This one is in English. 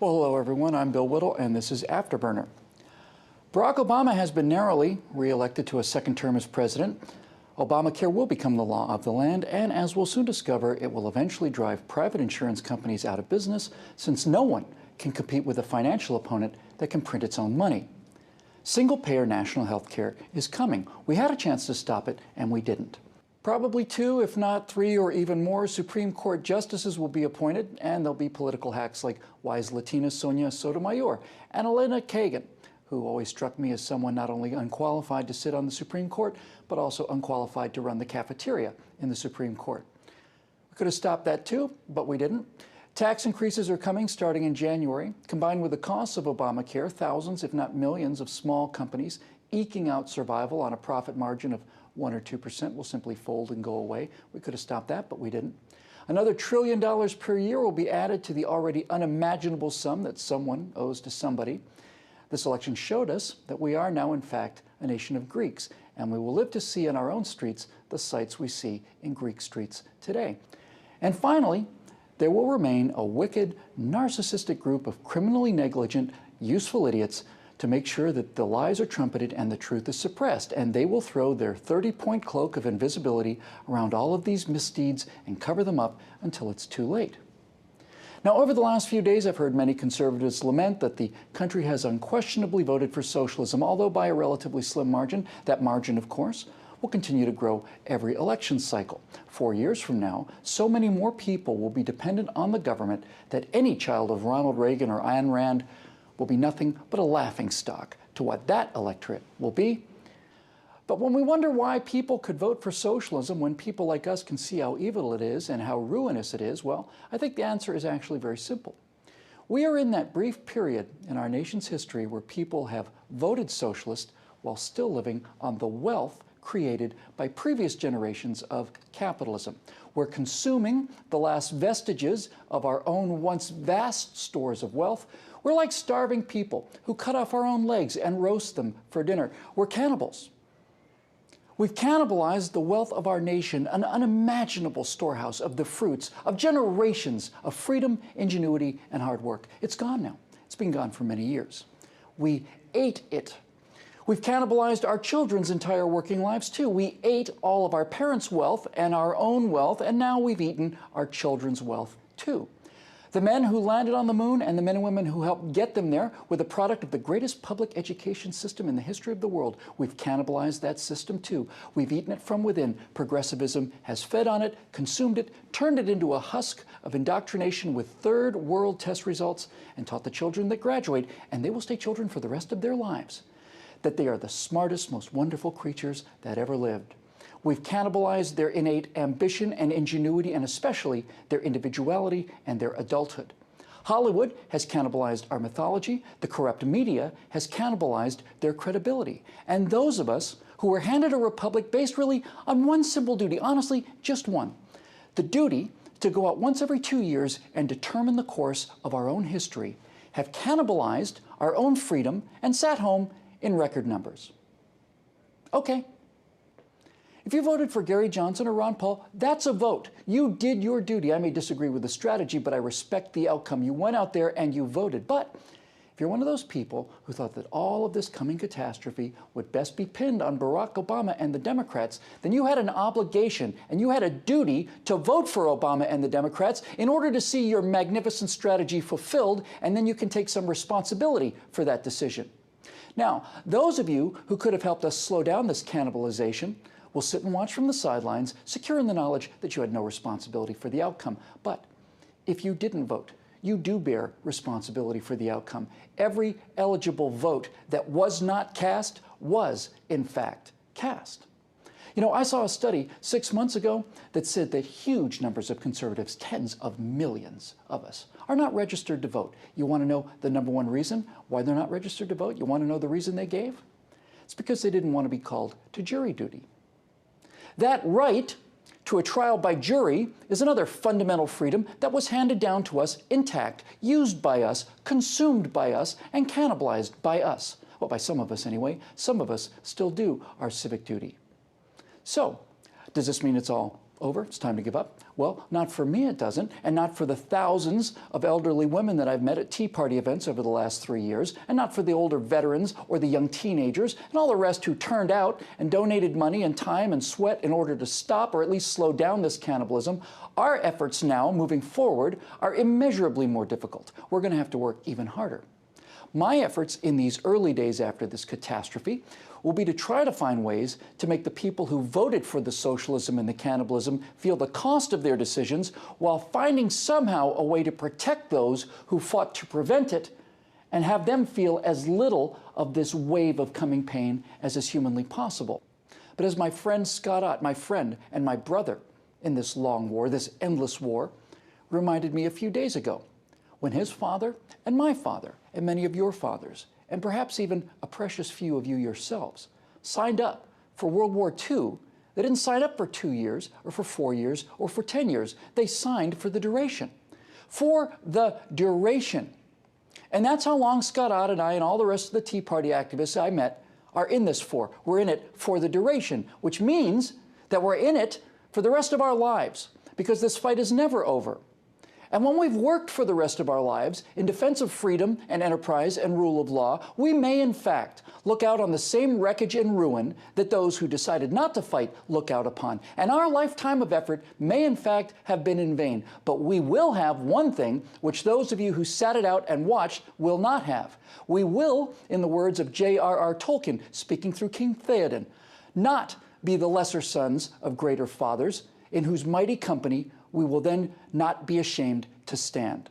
Well, hello everyone, I'm Bill Whittle and this is Afterburner. Barack Obama has been narrowly re-elected to a second term as president. Obamacare will become the law of the land, and as we'll soon discover, it will eventually drive private insurance companies out of business, since no one can compete with a financial opponent that can print its own money. Single-payer national health care is coming. We had a chance to stop it, and we didn't. Probably 2, if not 3 or even more Supreme Court justices will be appointed, and there'll be political hacks like wise Latina Sonia Sotomayor and Elena Kagan, who always struck me as someone not only unqualified to sit on the Supreme Court, but also unqualified to run the cafeteria in the Supreme Court. We could have stopped that too, but we didn't. Tax increases are coming starting in January. Combined with the costs of Obamacare, thousands, if not millions, of small companies eking out survival on a profit margin of 1 or 2% will simply fold and go away. We could have stopped that, but we didn't. Another $1 trillion per year will be added to the already unimaginable sum that someone owes to somebody. This election showed us that we are now, in fact, a nation of Greeks, and we will live to see in our own streets the sights we see in Greek streets today. And finally, there will remain a wicked, narcissistic group of criminally negligent, useful idiots to make sure that the lies are trumpeted and the truth is suppressed, and they will throw their 30-point cloak of invisibility around all of these misdeeds and cover them up until it's too late. Now, over the last few days, I've heard many conservatives lament that the country has unquestionably voted for socialism, although by a relatively slim margin. That margin, of course, will continue to grow every election cycle. 4 years from now, so many more people will be dependent on the government that any child of Ronald Reagan or Ayn Rand will be nothing but a laughingstock to what that electorate will be. But when we wonder why people could vote for socialism when people like us can see how evil it is and how ruinous it is, well, I think the answer is actually very simple. We are in that brief period in our nation's history where people have voted socialist while still living on the wealth created by previous generations of capitalism. We're consuming the last vestiges of our own once vast stores of wealth. We're like starving people who cut off our own legs and roast them for dinner. We're cannibals. We've cannibalized the wealth of our nation, an unimaginable storehouse of the fruits of generations of freedom, ingenuity, and hard work. It's gone now. It's been gone for many years. We ate it. We've cannibalized our children's entire working lives too. We ate all of our parents' wealth and our own wealth, and now we've eaten our children's wealth too. The men who landed on the moon and the men and women who helped get them there were the product of the greatest public education system in the history of the world. We've cannibalized that system too. We've eaten it from within. Progressivism has fed on it, consumed it, turned it into a husk of indoctrination with third world test results, and taught the children that graduate, and they will stay children for the rest of their lives, that they are the smartest, most wonderful creatures that ever lived. We've cannibalized their innate ambition and ingenuity, and especially their individuality and their adulthood. Hollywood has cannibalized our mythology. The corrupt media has cannibalized their credibility. And those of us who were handed a republic based really on one simple duty, honestly, just one, the duty to go out once every 2 years and determine the course of our own history, have cannibalized our own freedom and sat home in record numbers. Okay. If you voted for Gary Johnson or Ron Paul, that's a vote. You did your duty. I may disagree with the strategy, but I respect the outcome. You went out there and you voted. But if you're one of those people who thought that all of this coming catastrophe would best be pinned on Barack Obama and the Democrats, then you had an obligation and you had a duty to vote for Obama and the Democrats in order to see your magnificent strategy fulfilled, and then you can take some responsibility for that decision. Now, those of you who could have helped us slow down this cannibalization will sit and watch from the sidelines, secure in the knowledge that you had no responsibility for the outcome. But if you didn't vote, you do bear responsibility for the outcome. Every eligible vote that was not cast was, in fact, cast. You know, I saw a study 6 months ago that said that huge numbers of conservatives, tens of millions of us, are not registered to vote. You want to know the number one reason why they're not registered to vote? You want to know the reason they gave? It's because they didn't want to be called to jury duty. That right to a trial by jury is another fundamental freedom that was handed down to us intact, used by us, consumed by us, and cannibalized by us. Well, by some of us anyway. Some of us still do our civic duty. So, does this mean it's all Over? It's time to give up? Well, not for me it doesn't, and not for the thousands of elderly women that I've met at Tea Party events over the last 3 years, and not for the older veterans or the young teenagers and all the rest who turned out and donated money and time and sweat in order to stop or at least slow down this cannibalism. Our efforts now, moving forward, are immeasurably more difficult. We're going to have to work even harder. My efforts in these early days after this catastrophe will be to try to find ways to make the people who voted for the socialism and the cannibalism feel the cost of their decisions, while finding somehow a way to protect those who fought to prevent it and have them feel as little of this wave of coming pain as is humanly possible. But as my friend Scott Ott, my friend and my brother in this long war, this endless war, reminded me a few days ago, when his father and my father and many of your fathers, and perhaps even a precious few of you yourselves, signed up for World War II, they didn't sign up for 2 years or for 4 years or for 10 years. They signed for the duration. For the duration. And that's how long Scott Ott and I and all the rest of the Tea Party activists I met are in this for. We're in it for the duration, which means that we're in it for the rest of our lives, because this fight is never over. And when we've worked for the rest of our lives in defense of freedom and enterprise and rule of law, we may in fact look out on the same wreckage and ruin that those who decided not to fight look out upon. And our lifetime of effort may in fact have been in vain. But we will have one thing which those of you who sat it out and watched will not have. We will, in the words of J.R.R. Tolkien, speaking through King Theoden, not be the lesser sons of greater fathers, in whose mighty company we will then not be ashamed to stand.